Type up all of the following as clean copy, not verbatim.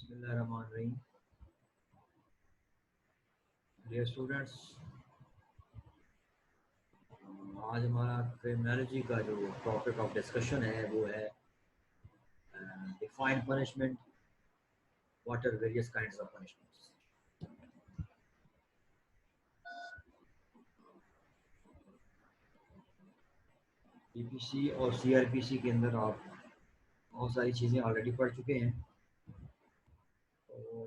बिस्मिल्लाहिर्रहमानिर्रहीम। Dear students, आज हमारा क्रिमिनोलॉजी का जो टॉपिक ऑफ डिस्कशन है वो है define punishment, what are various kinds of punishments. PPC और सीआरपीसी के अंदर आप बहुत सारी चीज़ें ऑलरेडी पढ़ चुके हैं। तो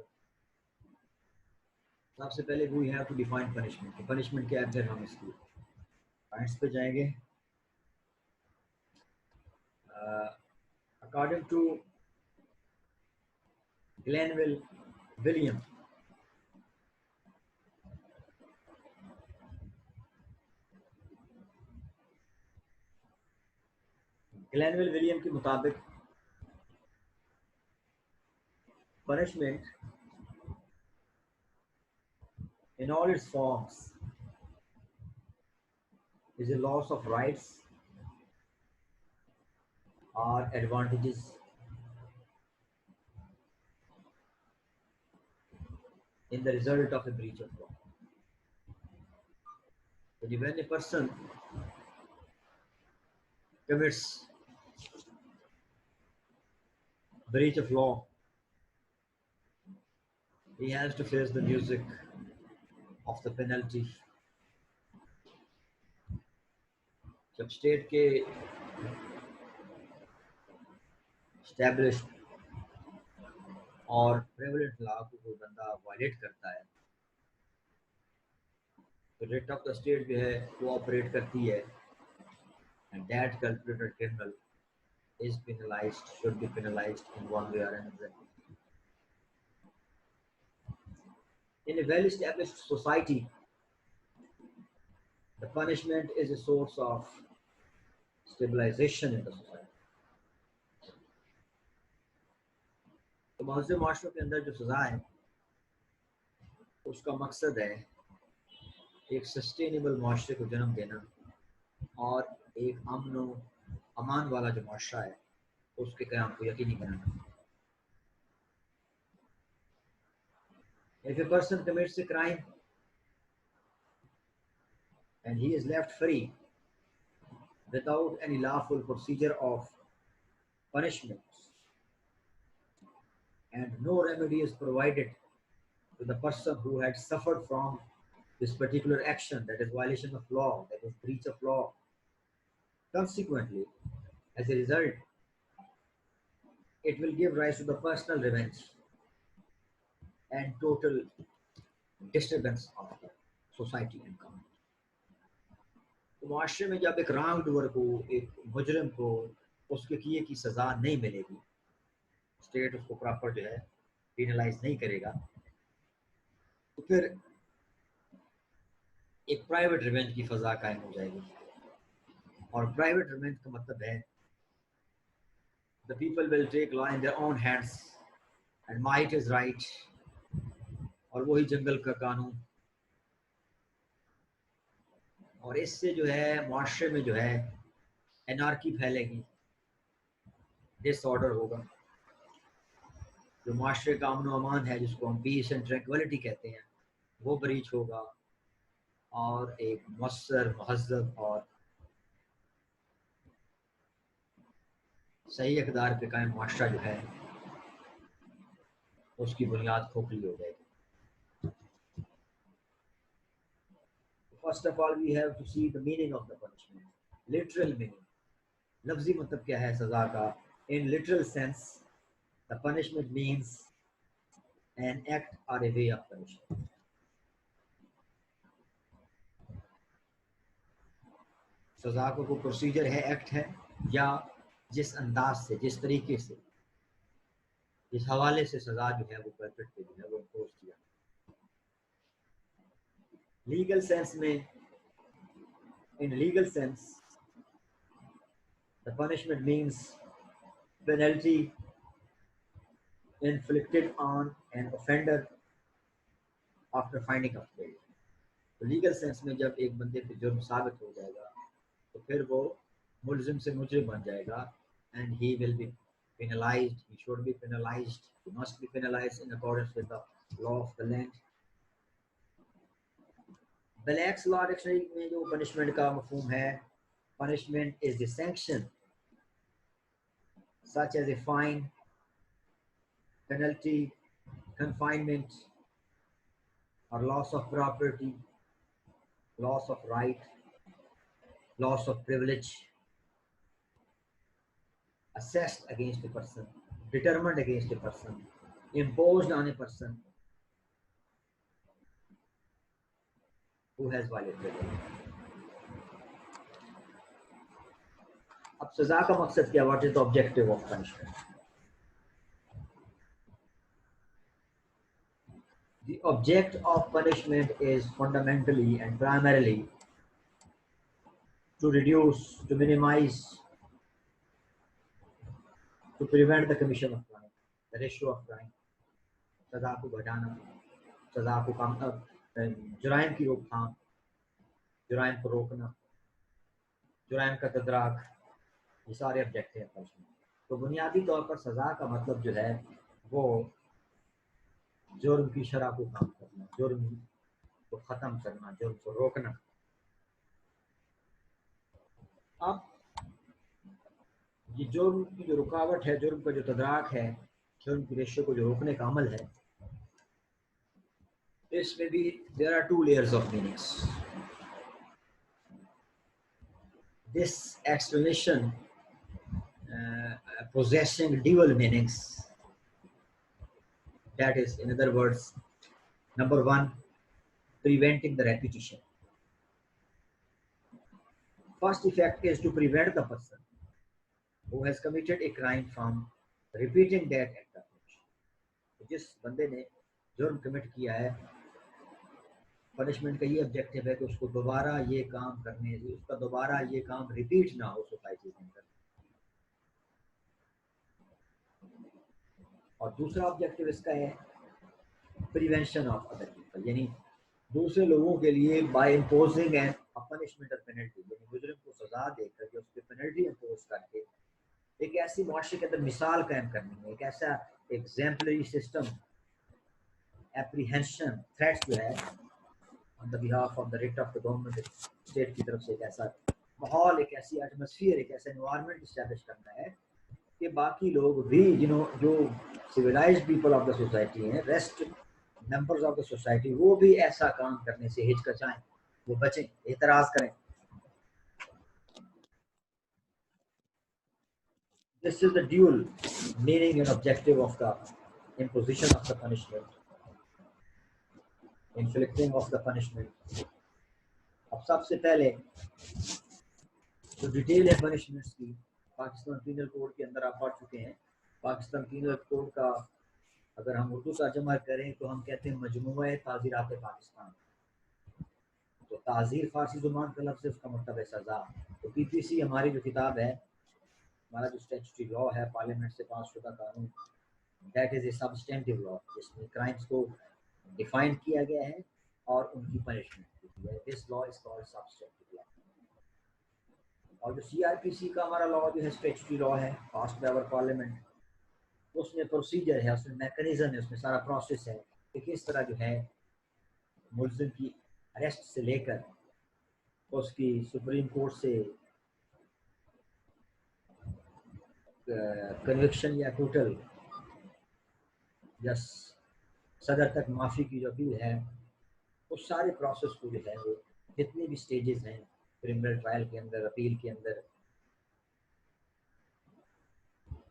सबसे पहले we have to define punishment. Punishment क्या है, फिर हम इसकी पॉइंट्स पे जाएंगे। अकॉर्डिंग टू ग्लेनविल विलियम, के मुताबिक punishment in all its forms is a loss of rights or advantages in the result of a breach of law. When a person commits breach of law, he has to face the music of the penalty. जब state के established और prevalent law को कोई बंदा violet करता है तो rate of the state जो है वो ऑपरेट करती है, and that culprit criminal is penalized, should be penalized in one way or another. In a well-established society, the punishment is a source of stabilization in the society. तो महज़ माशरों के अंदर जो सज़ा है उसका मकसद है एक सस्टेनेबल माशरे को जन्म देना और एक अमन व अमान वाला जो माशरा है उसके क़याम को यकीनी बनाना। If a person commits a crime and he is left free without any lawful procedure of punishment and no remedy is provided to the person who had suffered from this particular action, that is violation of law, that is breach of law, consequently, as a result, it will give rise to the personal revenge and total disturbance of the society and community. तो मुआशरे में जब एक wrong doer को, एक मुजरिम को उसके किए की सज़ा नहीं मिलेगी, स्टेट उसको प्रॉपर जो है पेनलाइज नहीं करेगा, तो फिर एक प्राइवेट रिवेंज की फ़ज़ा कायम हो जाएगी। और प्राइवेट रिवेंज का मतलब है the people will take law in their own hands and might is right, और वही जंगल का कानून। और इससे जो है मुआशरे में जो है एनार्की फैलेगी, डिसऑर्डर होगा, जो मुआशरे का अमन अमान है जिसको हम पीस एंड ट्रैंक्विलिटी कहते हैं वो ब्रीच होगा और एक मुअस्सर, महज़्ज़ब और सही इक़दार पे कायम मुआशरा जो है उसकी बुनियाद खोखली हो जाएगी। First of all, we have to see the meaning of the punishment. Literal meaning. लफ्ज़ी मतलब क्या है सज़ा का? In literal sense, the punishment means an act or a way of punishment. सज़ा को कोई प्रोसीजर है, एक्ट है, या जिस अंदाज से, जिस तरीके से, जिस हवाले से सज़ा जो है वो परफेक्ट पे जो है वो इम्पोज किया। लीगल सेंस में, in legal sense, the punishment means penalty inflicted on an offender after finding of guilt. तो लीगल सेंस में जब एक बंदे पे जुर्म साबित हो जाएगा तो फिर वो मुल्जिम से मुजरिम बन जाएगा, and he will be penalized, he should be penalized, he must be penalized in accordance with the law of the land. Black's law dictionary में जो punishment का मफहूम है, punishment is the sanction such as a fine, penalty, confinement, or loss of property, loss of right, loss of privilege, assessed against a person, determined against a person, imposed on a person who has violated the law. अब सजा का मकसद क्या? What is the objective of punishment? The object of punishment is fundamentally and primarily to reduce, to minimize, to prevent the commission of crime, the ratio of crime. सजा को घटाना, सजा को कम, जुराइम की रोकथाम, जुराइम को रोकना, जुराइम का तदराक, ये सारे ऑब्जेक्टिव हैं punishment. तो बुनियादी तौर पर सजा का मतलब जो है वो जुर्म की शरह को कम करना, जुर्म को खत्म करना, जुर्म को रोकना. अब ये जुर्म की जो रुकावट है, जुर्म का जो तदराक है, जुर्म की रेशो को जो रोकने का अमल है, इसमें भी there are two layers of meanings. This explanation possessing dual meanings, that is, in other words, number one, preventing the repetition. First effect is to prevent the person who has committed a crime from repeating that act of punishment. जिस बंदे ने जुर्म commit किया है, punishment का ये objective है कि उसको दोबारा ये काम करने से, उसका दोबारा ये काम रिपीट ना हो सोसाइटी के अंदर. और दूसरा ऑब्जेक्टिव इसका है प्रिवेंशन ऑफ अदर पीपल, यानी दूसरे लोगों के लिए बाय इम्पोजिंग एन पनिशमेंट और पेनल्टी, यानी मुजरिम को सजा देकर के उसकी पेनल्टी इम्पोज करके एक ऐसी मुआशरे के अंदर मिसाल कायम करनी है, एक ऐसा एग्जाम्पलरी सिस्टम, एप्रीहेंशन, थ्रेट्स जो है on the behalf of the writ of the government, state की तरफ से एक ऐसा माहौल, एक ऐसी एटमॉस्फेयर, एक ऐसा एनवायरनमेंट इस्टेब्लिश करना है कि बाकी लोग भी जो civilised people of the society हैं, rest members of the society, वो भी ऐसा काम करने से हिचकिचाएं, वो बचें, एतराज करें. This is the dual meaning and objective of the imposition of the punishment, inflicting of the punishment. अब सबसे पहले जो डिटेल है पनिशमेंट्स की, पाकिस्तान पीनल कोड के अंदर आप पढ़ चुके हैं. पाकिस्तान पीनल कोड का अगर हम उर्दू तर्जुमा करें तो हम कहते हैं मजमूआ ताज़ीरात पाकिस्तान. तो ताज़ीर फारसी ज़ुबान का लफ्ज़ है, उसका मतलब है सज़ा. तो पीपीसी हमारी जो किताब है, हमारा जो स्टैट्यूटरी लॉ है, पार्लियामेंट से पास शुदा कानून, that is a substantive law, जिसमें क्राइम्स को डिफाइन किया गया है और उनकी पनिशमेंट की है. This law is called substantive law. और जो सीआरपीसी का हमारा लॉ जो है, स्टैट्यूटरी लॉ है, पास्ड बाय आवर पार्लियामेंट, उसमें प्रोसीजर है, उसमें मैकेनिज्म है, उसमें सारा प्रोसेस है कि किस तरह जो है मुल्ज़िम की अरेस्ट से लेकर उसकी सुप्रीम कोर्ट से कन्विक्शन या टोटल या सदर तक माफ़ी की जो अपील है, उस सारे प्रोसेस को जो है वो जितने भी स्टेजेस हैं क्रिमिनल ट्रायल के अंदर, अपील के अंदर,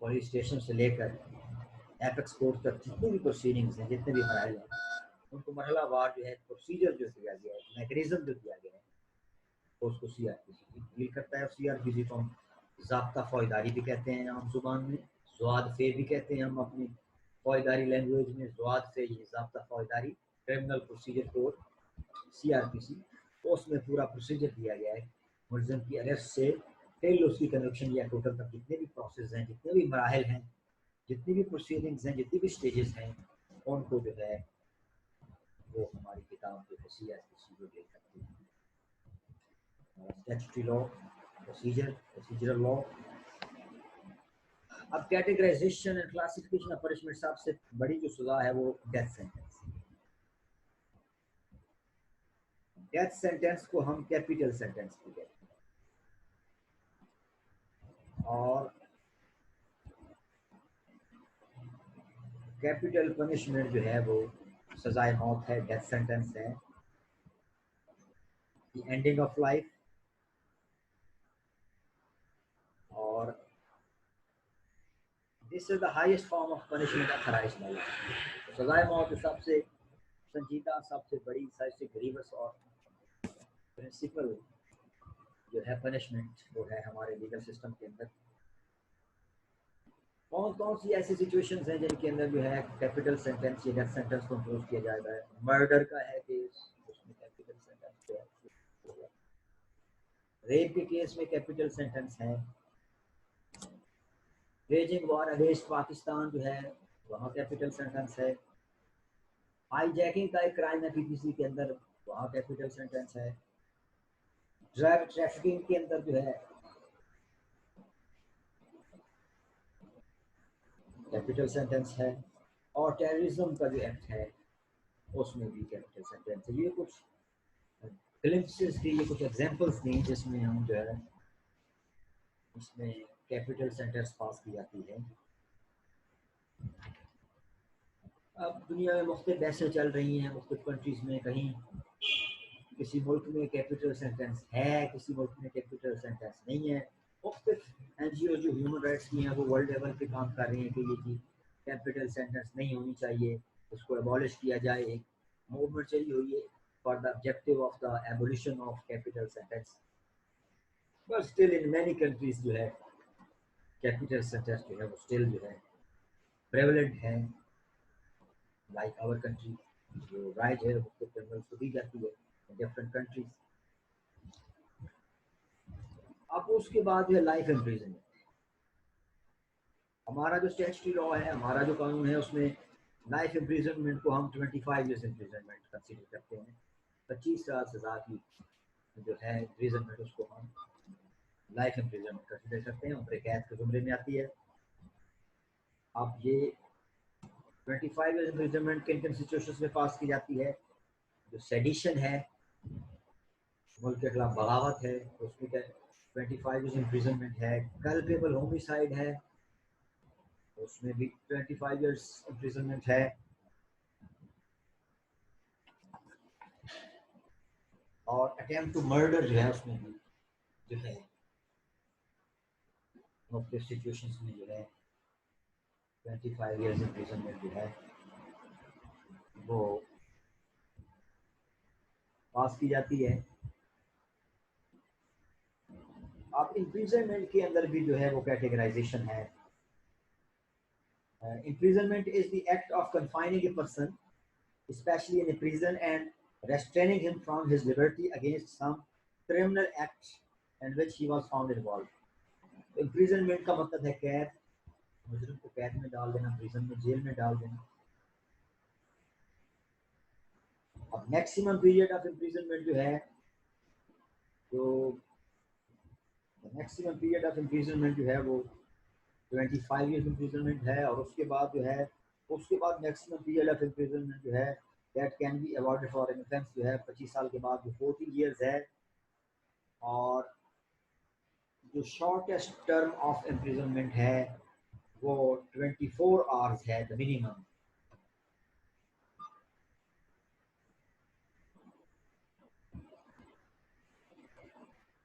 पुलिस स्टेशन से लेकर एपेक्स कोर्ट तक जितने भी प्रोसीडिंग्स हैं, जितने भी मराहल हैं, उनको मरहलावार जो है प्रोसीजर जो दिया गया है, मैकेनिज्म जो दिया गया है, तो उसको सीआरपीसी डील करता है. सीआरपीसी को हम ज़ाब्ता फौजदारी भी कहते हैं आम जुबान में, ज़वाद फे भी कहते हैं हम अपनी फौजदारी लैंग्वेज में. ज़वाद फे ये ज़ाब्ता फौजदारी, क्रिमिनल प्रोसीजर कोड सीआरपीसी, तो उसमें पूरा प्रोसीजर दिया गया है मुल्ज़िम की अरेस्ट से फिर उसकी कन्विक्शन या टोटल तक जितने भी प्रोसेस हैं, जितने भी मराहल हैं, जितनी भी प्रोसीडिंग्स हैं, जितनी भी स्टेजेस हैं, उनको जो है वो हमारी किताब जो है सीआरपीसी को डील करती है. स्टैट्यूटरी लॉ, प्रोसीजरल लॉ, अब categorisation and classification of punishment, सबसे बड़ी जो सजा है वो डेथ सेंटेंस। डेथ सेंटेंस को हम कैपिटल सेंटेंस भी कहते हैं, और कैपिटल पनिशमेंट जो है वो सजाए मौत है, डेथ सेंटेंस है, द एंडिंग ऑफ लाइफ। और this is the highest form of punishment authorised by law. सजाए मौत सबसे संजीदा, सबसे बड़ी, सबसे ग्रीवस और प्रिंसिपल जो है पनिशमेंट वो है हमारे लीगल सिस्टम के अंदर। कौन कौन सी ऐसी सिचुएशंस हैं जिनके अंदर जो है कैपिटल सेंटेंस या डेथ सेंटेंस को इम्पोज किया जाएगा? मर्डर का है केस, उसमें कैपिटल सेंटेंस है। रेप के केस में कैपिटल सेंटेंस है। वेजिंग वॉर अगेंस्ट पाकिस्तान जो है वहाँ कैपिटल सेंटेंस है। हाईजैकिंग का एक क्राइम है पीपीसी के अंदर, वहाँ कैपिटल सेंटेंस है। ड्रग ट्रैफिकिंग के अंदर जो है कैपिटल सेंटेंस है। और टेररिज्म का जो एक्ट है उसमें भी कैपिटल सेंटेंस है। ये कुछ ग्लिम्पसेस थी, ये कुछ एग्जांपल्स थी जिसमें हम जो है इसमें कैपिटल सेंटेंस पास की जाती है। अब दुनिया में मुख्तलिफ बहसें चल रही हैं मुख्तलिफ कंट्रीज़ में, कहीं किसी मुल्क में कैपिटल सेंटेंस है, किसी मुल्क में कैपिटल सेंटेंस नहीं है। मुख्तलिफ एनजीओ जो ह्यूमन राइट्स की हैं वो वर्ल्ड लेवल पे काम कर रही हैं कि ये चीज़ कैपिटल सेंटेंस नहीं होनी चाहिए, उसको एबॉलिश किया जाए। एक मूवमेंट चली हुई है for the objective of the abolition of capital sentence, but still in many countries जो है कैपिटल सेंटेंस जो है वो स्टिल जो है प्रेवलेंट है। लाइक आवर कंट्री जो राइट है वो क्रिमिनल्स को दी जाती है इन डिफरेंट कंट्रीज। अब उसके बाद जो है लाइफ इम्प्रिजनमेंट। हमारा जो स्टैट्यूटरी लॉ है, हमारा जो कानून है, उसमें लाइफ इम्प्रिजनमेंट को हम 25 ईयर्स इम्प्रिजनमेंट कंसीडर करते हैं। 25 साल सजा की जो है इम्प्रिजनमेंट उसको हम लाइफ इम्प्रिजनमेंट कंसीडर करते हैं, उम्र कैद के जुमरे में आती है। अब ये 25 ईयर्स इम्प्रिजनमेंट किन किन सिचुएशंस में पास की जाती है? जो सेडिशन है, मुल्क के खिलाफ बगावत है, उसमें क्या 25 ईयर्स इम्प्रिजनमेंट है। कल्पेबल होमिसाइड है, उसमें भी 25 ईयर्स इम्प्रिजनमेंट है। और अटेम्प्ट टू मर्डर जो है उसमें भी जो है मुख्तलिफ सिचुएशंस में जो है 25 ईयर्स इम्प्रिजनमेंट जो है वो पास की जाती है। अब इम्प्रिजनमेंट के अंदर भी जो है वो कैटेगराइजेशन है। Imprisonment is the act of confining a person especially in a prison and restraining him from his liberty against some criminal act in which he was found involved. Imprisonment का मतलब है कैद, मुजरिम को कैद में डाल देना, प्रिजन में, जेल में डाल देना। अब मैक्सिमम पीरियड ऑफ इम्प्रिजनमेंट जो है, जो मैक्सिमम पीरियड ऑफ इम्प्रिजनमेंट जो है वो 25 ईयर्स इम्प्रिजनमेंट है। और उसके बाद जो है उसके बाद मैक्सिमम पीरियड ऑफ इम्प्रिजनमेंट जो है that can be awarded for an offence जो है 25 साल के बाद जो 40 ईयर्स है। और जो शॉर्टेस्ट टर्म ऑफ इम्प्रिजनमेंट है वो 24 आवर्स है, the minimum.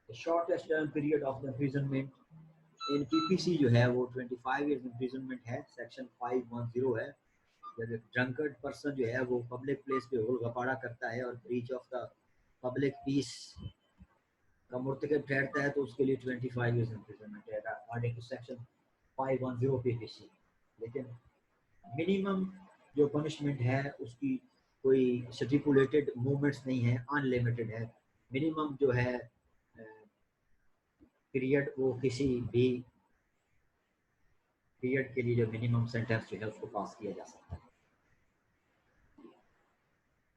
The shortest term period of imprisonment in PPC जो है वो 25 ईयर्स इम्प्रिजनमेंट है, सेक्शन 510 है। जब एक ड्रंकर्ड पर्सन जो है वो पब्लिक प्लेस पे होल गपाड़ा करता है और breach of the public piece का मुर्तकब ठहरता है तो उसके लिए 25 ईयर्स इम्प्रिजनमेंट है अकॉर्डिंग टू सेक्शन 510 पीपीसी। लेकिन मिनिमम जो पनिशमेंट है उसकी कोई स्टिपुलेटेड मूवमेंट्स नहीं है, अनलिमिटेड है। मिनिमम जो है पीरियड वो किसी भी पीरियड के लिए जो मिनिमम सेंटेंस जो है उसको पास किया जा सकता है।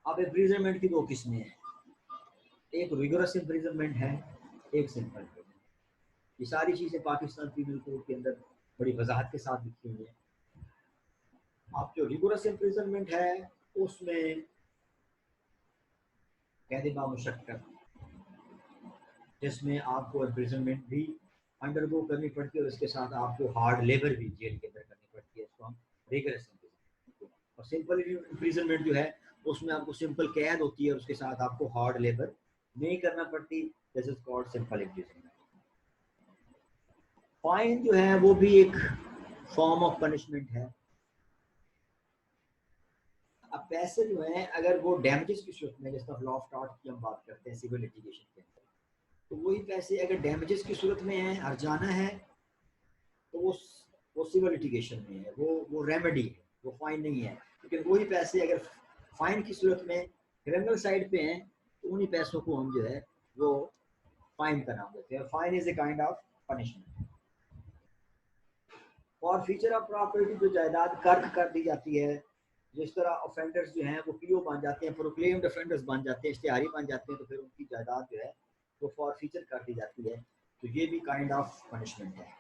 अब इम्प्रिजनमेंट की दो किस्में हैं, एक रिगोरस इम्प्रिजनमेंट है, एक सिंपल। ये सारी चीज़ें पाकिस्तान पीनल कोड के अंदर बड़ी वजाहत के साथ लिखी हुई है। आप जो रिगोरस इम्प्रिजनमेंट है उसमें कैद बामुशक्कत, जिसमें आपको इम्प्रिजनमेंट भी अंडरगो करनी पड़ती है और इसके साथ आपको हार्ड लेबर भी जेल के अंदर करनी पड़ती है। इसको हम रिगरस इम्प्रिजनमेंट। और सिंपल इम्प्रिजनमेंट जो है उसमें आपको सिंपल कैद होती है और उसके साथ आपको हार्ड लेबर नहीं करना पड़ती। This is called simple imprisonment. Fine जो है वो भी एक फॉर्म ऑफ पनिशमेंट है। अब पैसे जो है अगर वो डैमेजेस की सूरत में, जैसे लॉ ऑफ टॉर्ट की हम बात करते हैं सिविल लिटिगेशन के अंदर, तो वही पैसे अगर डैमेजेस की सूरत में है, हर्जाना है, तो वो सिविल लिटिगेशन में है, वो रेमेडी है, वो फाइन नहीं है। लेकिन वही पैसे अगर फाइन की सूरत में क्रिमिनल साइड पे हैं तो उन्हीं पैसों को हम जो है वो फाइन का नाम देते हैं। Fine is a kind of punishment. For feature of property जो जायदाद कर्क कर दी जाती है, जिस तरह ऑफेंडर्स जो हैं वो पीओ बन जाते हैं, प्रोक्लेम्ड ऑफेंडर्स बन जाते हैं, इश्तिहारी बन जाते हैं, तो फिर उनकी जायदाद जो है वो फॉर फीचर कर दी जाती है। तो ये भी काइंड ऑफ पनिशमेंट है।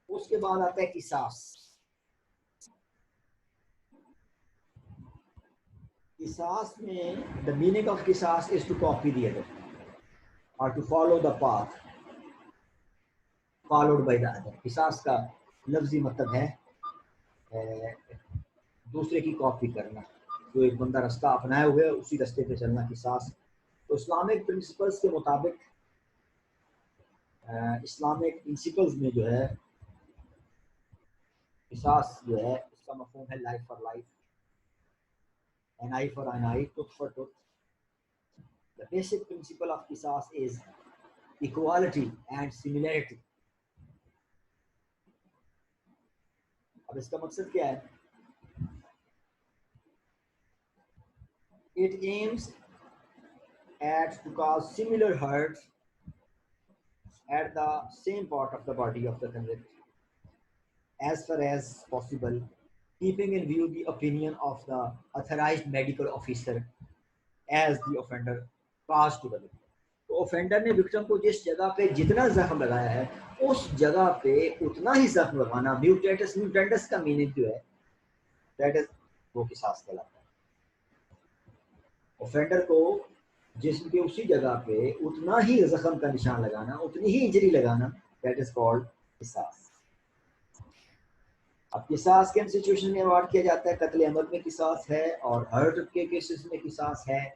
उसके बाद आता है किसास। किसास में द मीनिंग ऑफ किसास is to copy the other और to follow the path followed by the other. किसास का लफ्जी मतलब है दूसरे की कॉपी करना। जो एक बंदा रास्ता अपनाए हुए है उसी रास्ते पे चलना किसास। तो इस्लामिक प्रिंसिपल्स के मुताबिक, इस्लामिक प्रिंसिपल्स में जो है किसास जो है इसका मफहूम है life for life, an eye for an eye, tooth for tooth. The basic principle of किसास इज इक्वालिटी एंड सिमिलैरिटी। अब इसका मकसद क्या है? It aims at to cause similar hurts at the same part of the body of the convict as far as possible, keeping in view the opinion of the authorized medical officer as the offender caused to the victim. तो offender ने victim को जिस जगह पे जितना जख्म लगाया है उस जगह पे उतना ही जख्म लगाना। म्यूटेटस, म्यूटेंडस का मीनिंग जो है दैट इज वो किसास कहलाता है। ऑफेंडर को जिसम के उसी जगह पे उतना ही जख्म का निशान लगाना, उतनी ही इंजरी लगाना, दैट इज कॉल्ड किसास। अब किसास किन सिचुएशन में अवार्ड किया जाता है? कत्ल अमद में किसास है और हर्ट के केसेस में किसास है।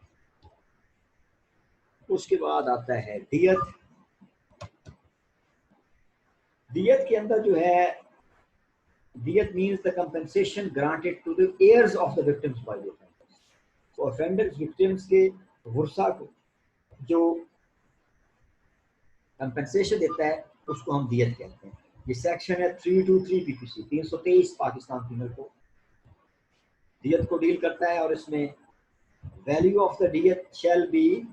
उसके बाद आता है दियत। दियत के अंदर जो है, दियत means the compensation granted to the heirs of the victims by the offenders. तो ऑफेंडर्स विक्टिम्स के वर्सा को जो कंपनसेशन देता है उसको हम दियत कहते हैं। ये सेक्शन है 323 पीपीसी 323 पाकिस्तान पीनल कोड दियत को डील करता है। और इसमें वैल्यू ऑफ द दियत shall be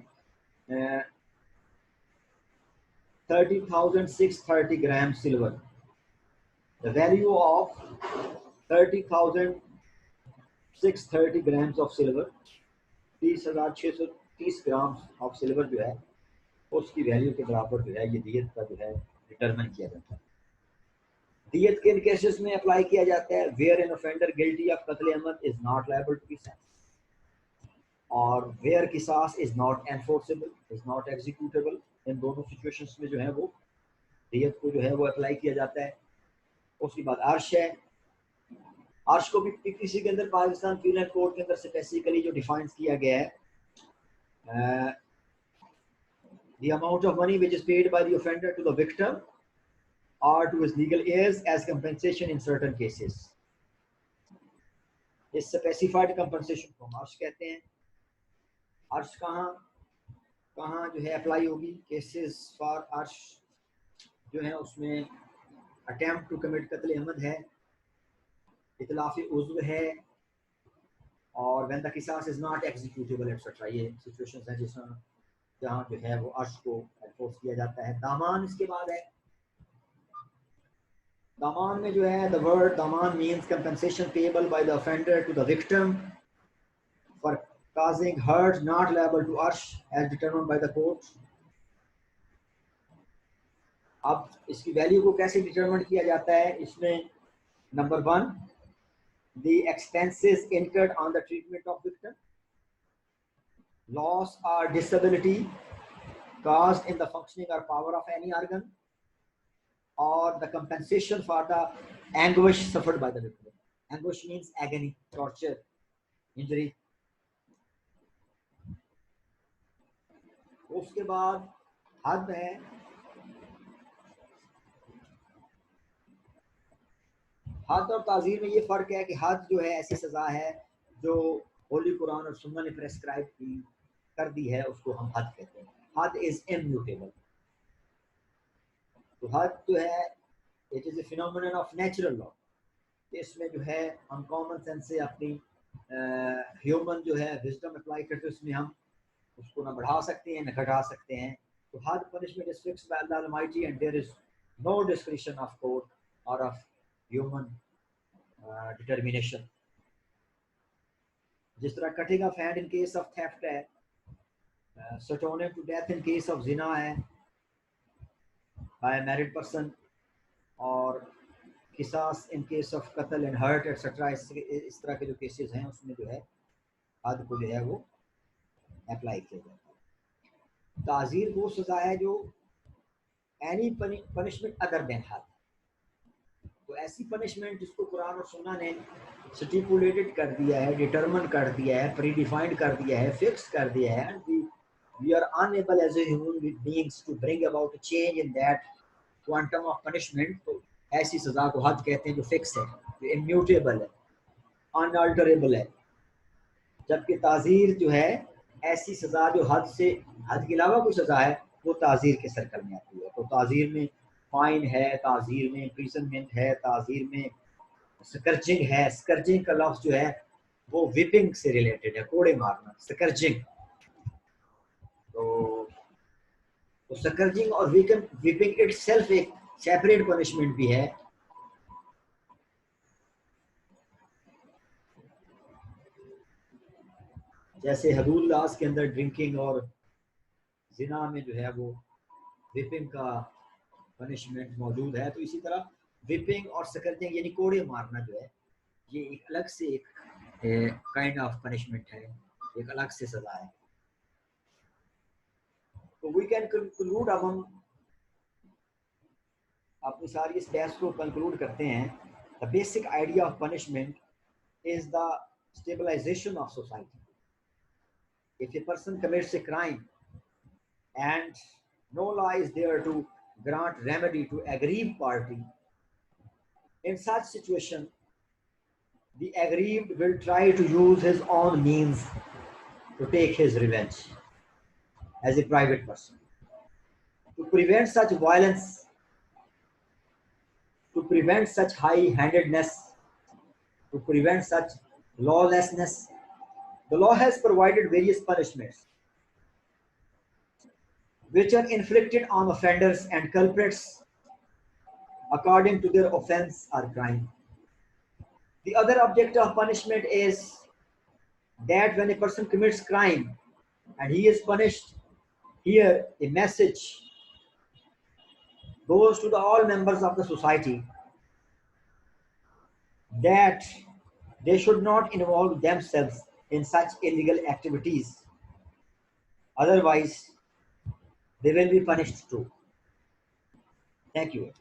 30,630 gram silver. The value of 30,630 grams of silver, 30,630 gram of silver जो है उसकी वैल्यू के बराबर जो है ये दियत का जो है डिटरमिन किया जाता है। दियत किन केसेस में अप्लाई किया जाता है? Where an offender guilty of कत्ल अमद इज नॉट लायबल टू किसास, और वेयर किसास is not enforceable, is not executable. इन दोनों सिचुएशंस में जो है वो दियत को जो है वो अप्लाई किया जाता है। उसके बाद अर्श है। अर्श को भी पीपीसी के अंदर पाकिस्तान पीनल कोड के अंदर स्पेसिफिकली जो डिफाइन किया गया है, the amount of money which is paid by the offender to the victim or to his legal heirs as compensation in certain cases. इस स्पेसिफाइड कंपनसेशन को हम अर्श कहते हैं। अर्श कहाँ जो है अप्लाई होगी? केसेस फॉर अर्श जो है उसमें अटेम्प्ट टू कमिट कत्ल अमद है, इतलाफी उज़्व है, और व्हेन द किसास इज नॉट एग्जीक्यूटेबल एटसेट्रा। ये सिचुएशंस हैं जिसमें जहाँ जो है वो अर्श को एनफोर्स किया जाता है। दामान इसके बाद है। दामान में जो है द वर्ड दामान means compensation payable by the offender to the victim for causing hurt not liable to arsh as determined by the court. अब इसकी वैल्यू को कैसे डिटरमाइन किया जाता है? इसमें number 1, the expenses incurred on the treatment of victim, loss or disability caused in the functioning or power of any organ, or the compensation for the anguish suffered by the victim. Anguish means agony, torture, injury. उसके बाद हद है, हद और ताज़ीर में ये फ़र्क है कि हद जो है ऐसी सज़ा है जो होली कुरान और सुन्नत ने प्रेस्क्राइब की कर दी है, उसको हम हद कहते हैं। हद इज़ इम्यूटेबल। तो हद जो है it is a phenomenon of natural law. इसमें जो है हम कॉमन सेंस से अपनी ह्यूमन जो है विजडम अप्लाई करते हैं, उसमें हम उसको ना बढ़ा सकते हैं ना घटा सकते हैं। तो हद punishment is fixed by Allah almighty and there is no discretion of court और ऑफ ह्यूमन डिटर्मिनेशन। जिस तरह cutting of hand in case of theft है, stoning to death in case of जिना है बाय मैरिड पर्सन, और किसास in case of कत्ल and hurt et cetera, इस तरह के जो केसेस हैं उसमें जो है हद को जो है वो अप्लाई किया जाता है। ताज़ीर वो सज़ा है जो एनी पनिशमेंट अदर देन हद, तो ऐसी पनिशमेंट जिसको कुरान और सुन्नत ने स्टिपुलेटेड कर दिया है, डिटरमिन कर दिया है, प्री डिफाइंड कर दिया है, फिक्स कर दिया है, we are unable as a human beings to bring about a change in that quantum of punishment। तो ऐसी सज़ा को हद कहते हैं जो फिक्स है, जो इम्यूटेबल है, अनअल्टरेबल है। जबकि ताज़ीर जो है ऐसी सज़ा जो हद से, हद के अलावा कोई सज़ा है, वो ताज़ीर के सर्कल में आती है। तो ताज़ीर में फाइन है, ताज़ीर में इम्प्रिजनमेंट है, ताज़ीर में स्कर्जिंग है। स्कर्जिंग का लफ्ज़ जो है वो विपिंग से रिलेटेड है, कोड़े मारना, स्कर्जिंग। तो स्कर्जिंग और विपिंग इटसेल्फ एक सेपरेट पनिशमेंट भी है। जैसे हदूद लॉस के अंदर ड्रिंकिंग और जिना में जो है वो विपिंग का पनिशमेंट मौजूद है, तो इसी तरह विपिंग और स्कर्जिंग यानी कोड़े मारना जो है ये एक अलग से एक काइंड ऑफ पनिशमेंट है, एक अलग से सजा है। तो वी कैन कंक्लूड, अब हम अपनी सारी इस बहस को कंक्लूड करते हैं। The basic idea of punishment is the stabilisation of society. If a person commits a crime and no law is there to grant remedy to aggrieved party, in such situation, the aggrieved will try to use his own means to take his revenge as a private person. To prevent such violence, to prevent such high-handedness, to prevent such lawlessness, the law has provided various punishments which are inflicted on offenders and culprits according to their offense or crime. The other object of punishment is that when a person commits crime and he is punished, here a message goes to all members of the society that they should not involve themselves in such illegal activities. Otherwise, they will be punished too. Thank you.